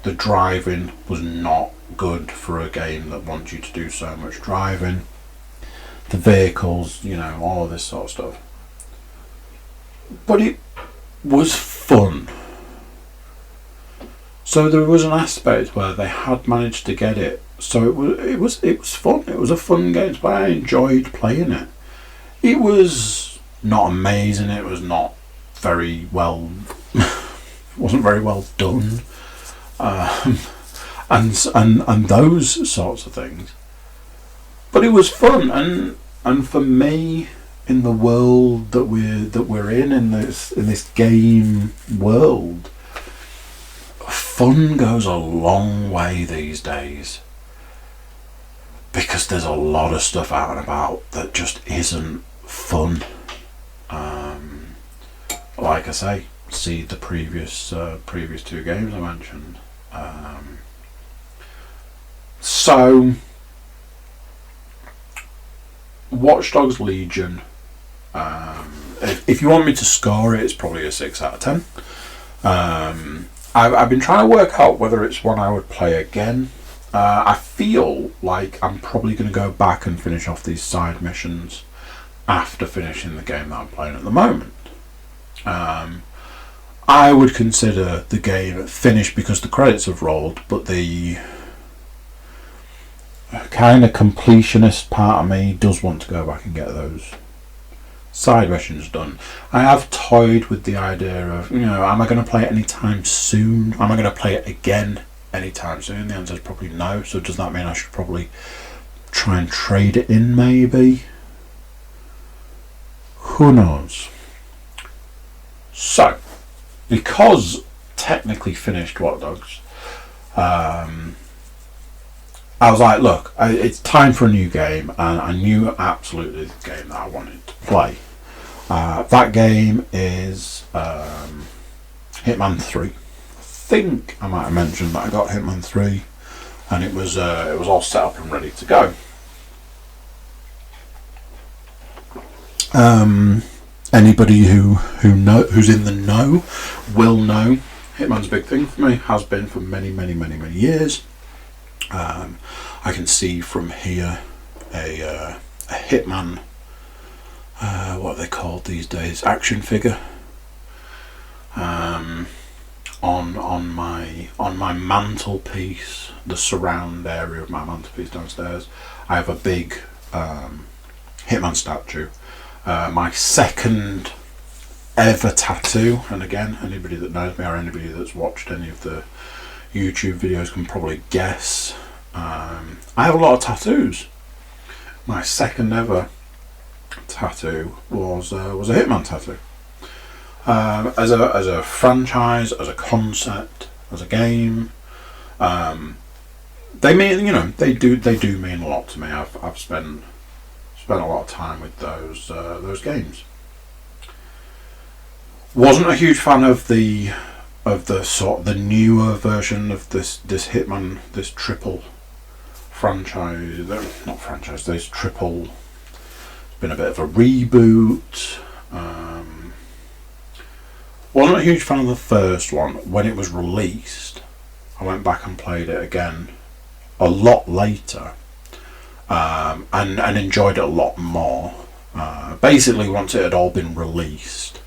The driving was not good for a game that wants you to do so much driving. The vehicles, all of this sort of stuff. But it was fun. So there was an aspect where they had managed to get it. So it was fun. It was a fun game to play. I enjoyed playing it. It was not amazing. It was not very well. Wasn't very well done. And those sorts of things, but it was fun, and for me, in the world that we're in this game world, fun goes a long way these days, because there's a lot of stuff out and about that just isn't fun. Like I say, see the previous 2 games I mentioned. So Watch Dogs Legion. If you want me to score it, it's probably a 6 out of 10. I've been trying to work out whether it's one I would play again. I feel like I'm probably going to go back and finish off these side missions after finishing the game that I'm playing at the moment. I would consider the game finished because the credits have rolled, but the kind of completionist part of me does want to go back and get those side missions done. I have toyed with the idea of, am I going to play it anytime soon? Am I going to play it again anytime soon? The answer is probably no. So does that mean I should probably try and trade it in, maybe? Who knows? So, because technically finished Watch Dogs, I was like, look, it's time for a new game, and I knew absolutely the game that I wanted to play. That game is Hitman 3. I think I might have mentioned that I got Hitman 3, and it was all set up and ready to go. Anybody who's in the know will know Hitman's a big thing for me. Has been for many years. I can see from here a Hitman, what are they called these days? Action figure. On my mantelpiece, the surround area of my mantelpiece downstairs, I have a big Hitman statue. My second ever tattoo, and again, anybody that knows me or anybody that's watched any of the YouTube videos can probably guess. I have a lot of tattoos. My second ever tattoo was a Hitman tattoo. As a franchise, as a concept, as a game, they mean, they do mean a lot to me. I've spent a lot of time with those games. Wasn't a huge fan of the sort of the newer version of this Hitman, this triple franchise. Not franchise. This triple. It's been a bit of a reboot. Wasn't a huge fan of the first one when it was released. I went back and played it again a lot later, and enjoyed it a lot more. Basically, once it had all been released,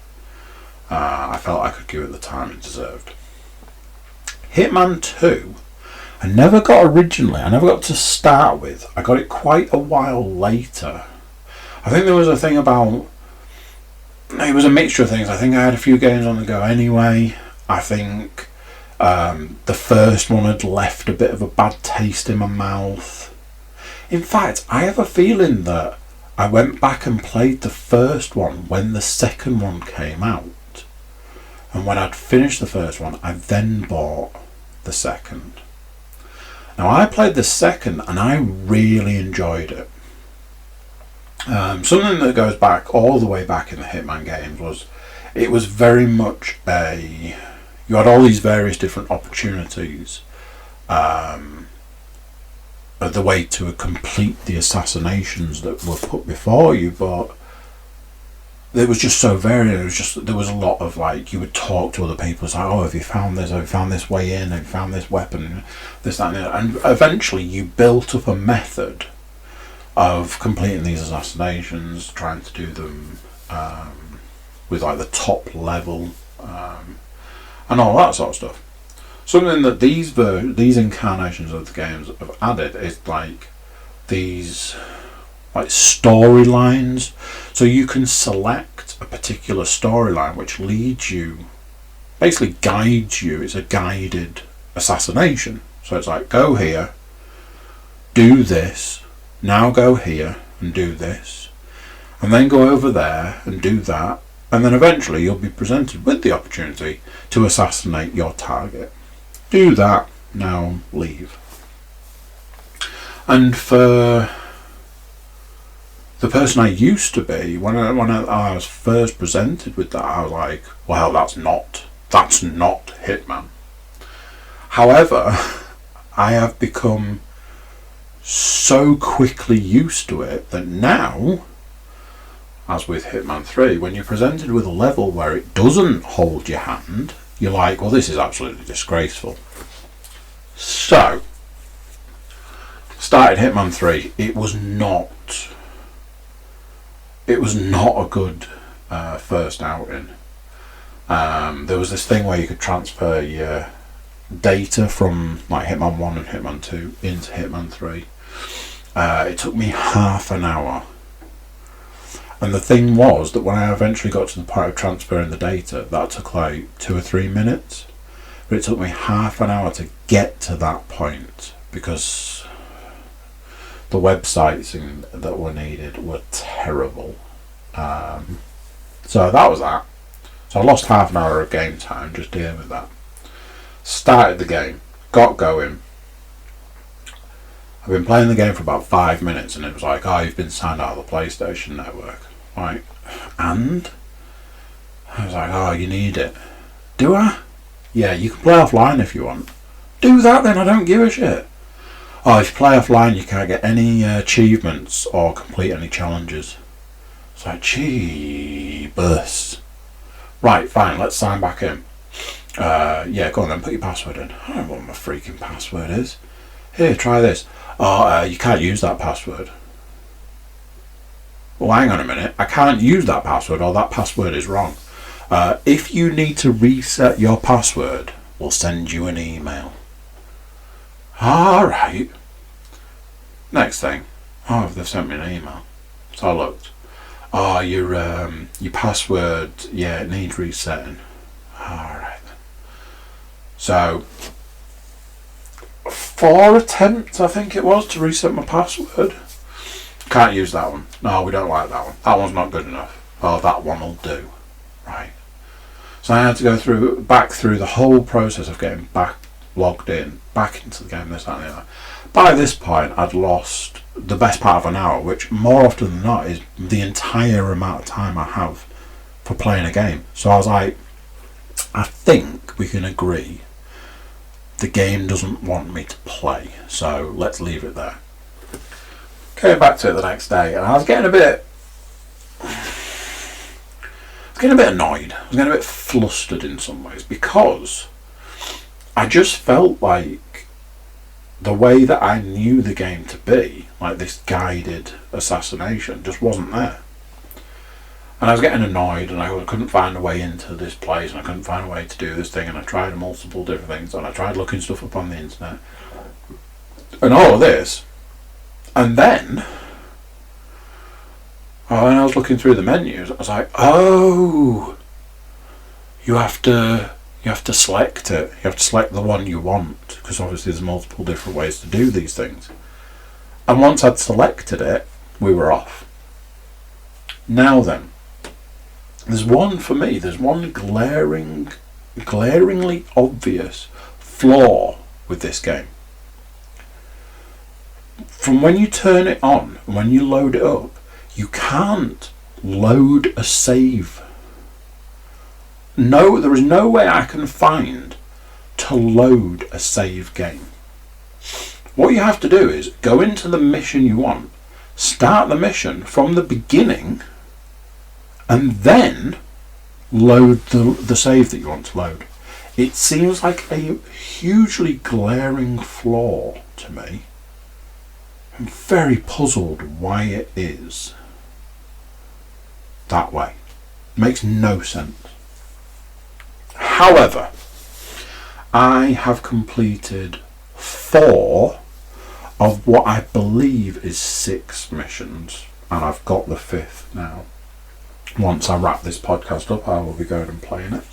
I felt I could give it the time it deserved. Hitman 2, I never got to start with. I got it quite a while later. I think there was a thing about, it was a mixture of things. I think I had a few games on the go anyway. I think the first one had left a bit of a bad taste in my mouth. In fact, I have a feeling that I went back and played the first one when the second one came out. And when I'd finished the first one, I then bought the second. Now, I played the second and I really enjoyed it. Something that goes back all the way back in the Hitman games was, it was very much you had all these various different opportunities of the way to complete the assassinations that were put before you, but it was just so varied. There was a lot of, like, you would talk to other people, it's like, oh, have you found this? Have you found this way in? Have you found this weapon? This, that, and the other. And eventually you built up a method of completing these assassinations, trying to do them with, like, the top level and all that sort of stuff. Something that these incarnations of the games have added is, like, these, like, storylines. So you can select a particular storyline which leads you, basically guides you. It's a guided assassination. So it's like, go here, do this, now go here and do this, and then go over there and do that, and then eventually you'll be presented with the opportunity to assassinate your target. Do that, now leave. And for the person I used to be, when I was first presented with that, I was like, well, that's not Hitman. However, I have become so quickly used to it that now, as with Hitman 3, when you're presented with a level where it doesn't hold your hand, you're like, well, this is absolutely disgraceful. So, started Hitman 3. It was not a good first outing. There was this thing where you could transfer your data from like Hitman 1 and Hitman 2 into Hitman 3. It took me half an hour. And the thing was that when I eventually got to the point of transferring the data, that took like 2 or 3 minutes. But it took me half an hour to get to that point because the websites that were needed were terrible. So that was that. So I lost half an hour of game time just dealing with that. Started the game, got going. I've been playing the game for about 5 minutes and it was like, oh, you've been signed out of the PlayStation Network. Right, and I was like, oh, you need it. Do I? Yeah, you can play offline if you want. Do that then, I don't give a shit. Oh, if you play offline you can't get any achievements or complete any challenges. It's like, jeebus. Right, fine, let's sign back in. Yeah, go on then, put your password in. I don't know what my freaking password is. Here, try this. Oh, you can't use that password. Well, hang on a minute. I can't use that password or that password is wrong. If you need to reset your password, we'll send you an email. Alright. Next thing. Oh, they've sent me an email. So I looked. Oh, your password, yeah, it needs resetting. Alright then. So, 4 attempts, I think it was, to reset my password. Can't use that one. No, we don't like that one. That one's not good enough. Oh, that one will do. Right. So I had to go back through the whole process of getting back logged in, back into the game, this, that and the other. By this point, I'd lost the best part of an hour, which more often than not is the entire amount of time I have for playing a game. So I was like, I think we can agree the game doesn't want me to play, so let's leave it there. Came back to it the next day and I was getting a bit annoyed. I was getting a bit flustered in some ways because I just felt like the way that I knew the game to be, like this guided assassination, just wasn't there. And I was getting annoyed and I couldn't find a way into this place and I couldn't find a way to do this thing, and I tried multiple different things and I tried looking stuff up on the internet and all of this. And then, when I was looking through the menus, I was like, oh, you have to select it. You have to select the one you want, because obviously there's multiple different ways to do these things. And once I'd selected it, we were off. Now then, there's one glaringly obvious flaw with this game. From when you turn it on, when you load it up, you can't load a save. No, there is no way I can find to load a save game. What you have to do is go into the mission you want, start the mission from the beginning, and then load the save that you want to load. It seems like a hugely glaring flaw to me. I'm very puzzled why it is that way. It makes no sense. However, I have completed 4 of what I believe is 6 missions, and I've got the 5th now. Once I wrap this podcast up, I will be going and playing it.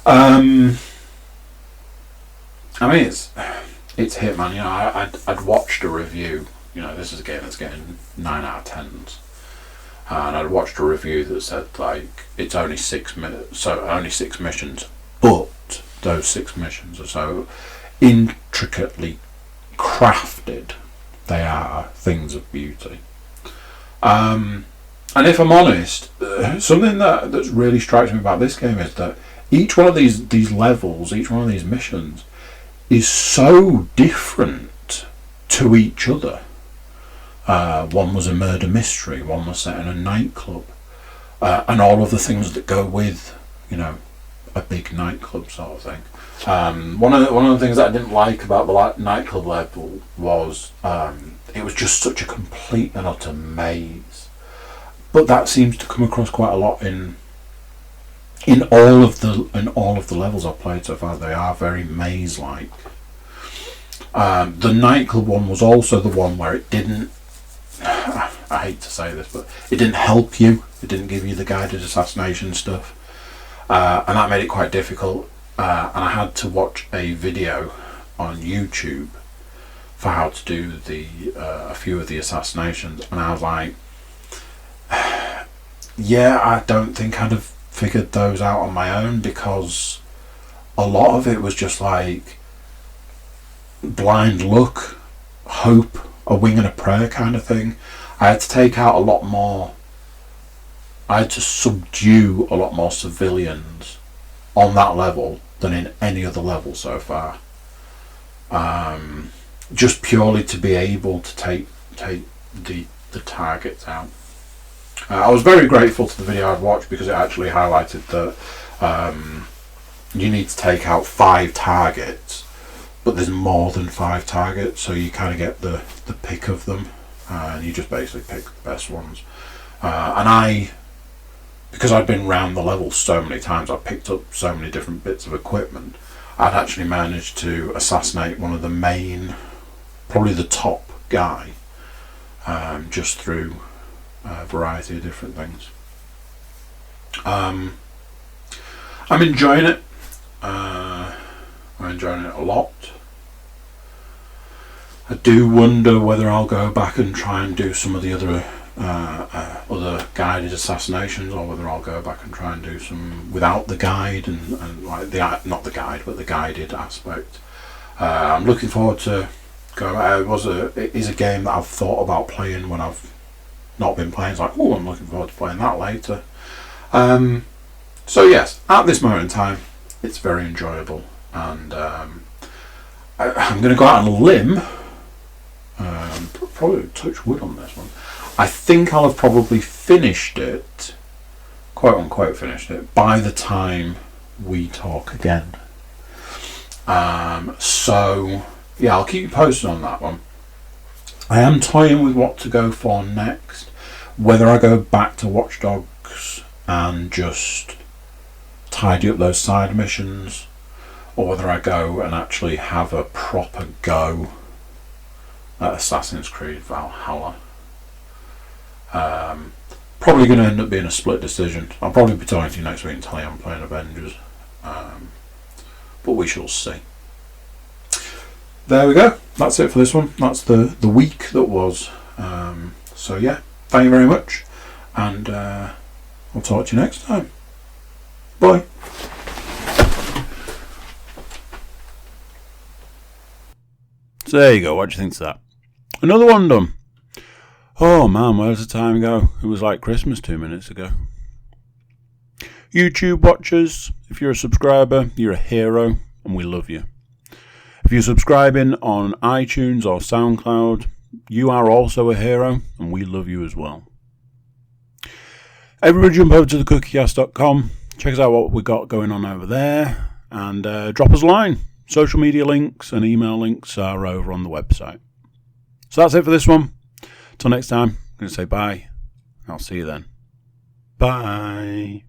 I mean, it's Hitman. You know, I'd watched a review. You know, this is a game that's getting 9 out of 10s, and I'd watched a review that said like it's only 6 minutes, so only 6 missions, but those 6 missions are so intricately crafted, they are things of beauty. And if I'm honest, something that really strikes me about this game is that each one of these levels, each one of these missions, is so different to each other. One was a murder mystery, one was set in a nightclub, and all of the things that go with, a big nightclub sort of thing. One of the things that I didn't like about the nightclub level was it was just such a complete and utter maze. But that seems to come across quite a lot in all of the levels I've played so far. They are very maze-like. The nightclub one was also the one where it didn't. I hate to say this, but it didn't help you. It didn't give you the guided assassination stuff. And that made it quite difficult, and I had to watch a video on YouTube for how to do a few of the assassinations, and I was like, yeah, I don't think I'd have figured those out on my own, because a lot of it was just like blind luck, hope, a wing and a prayer kind of thing. I had to take out a lot more. I had to subdue a lot more civilians on that level than in any other level so far. Just purely to be able to take the targets out. I was very grateful to the video I'd watched, because it actually highlighted that you need to take out 5 targets, but there's more than 5 targets, so you kind of get the pick of them, and you just basically pick the best ones. And because I'd been round the level so many times, I picked up so many different bits of equipment, I'd actually managed to assassinate one of the main, probably the top guy, just through a variety of different things. I'm enjoying it. I'm enjoying it a lot. I do wonder whether I'll go back and try and do some of the other guided assassinations, or whether I'll go back and try and do some without the guide and like not the guide, but the guided aspect. I'm looking forward to going. It is a game that I've thought about playing when I've not been playing. It's like, oh, I'm looking forward to playing that later. So yes, at this moment in time, it's very enjoyable, and I'm going to go out on a limb. Probably touch wood on this one. I think I'll have probably finished it, quote unquote finished it, by the time we talk again. So yeah, I'll keep you posted on that one. I am toying with what to go for next, whether I go back to Watch Dogs and just tidy up those side missions, or whether I go and actually have a proper go at Assassin's Creed Valhalla. Probably going to end up being a split decision. I'll probably be talking to you next week and tell you I'm playing Avengers, but we shall see. There we go. That's it for this one. That's the week that was. So yeah, thank you very much, and I'll talk to you next time. Bye. So there you go. What do you think of that? Another one done. Oh man, where's the time go? It was like Christmas 2 minutes ago. YouTube watchers, if you're a subscriber, you're a hero, and we love you. If you're subscribing on iTunes or SoundCloud, you are also a hero, and we love you as well. Everybody jump over to thecookiecast.com, check us out what we got going on over there, and drop us a line. Social media links and email links are over on the website. So that's it for this one. Till next time, I'm going to say bye. I'll see you then. Bye.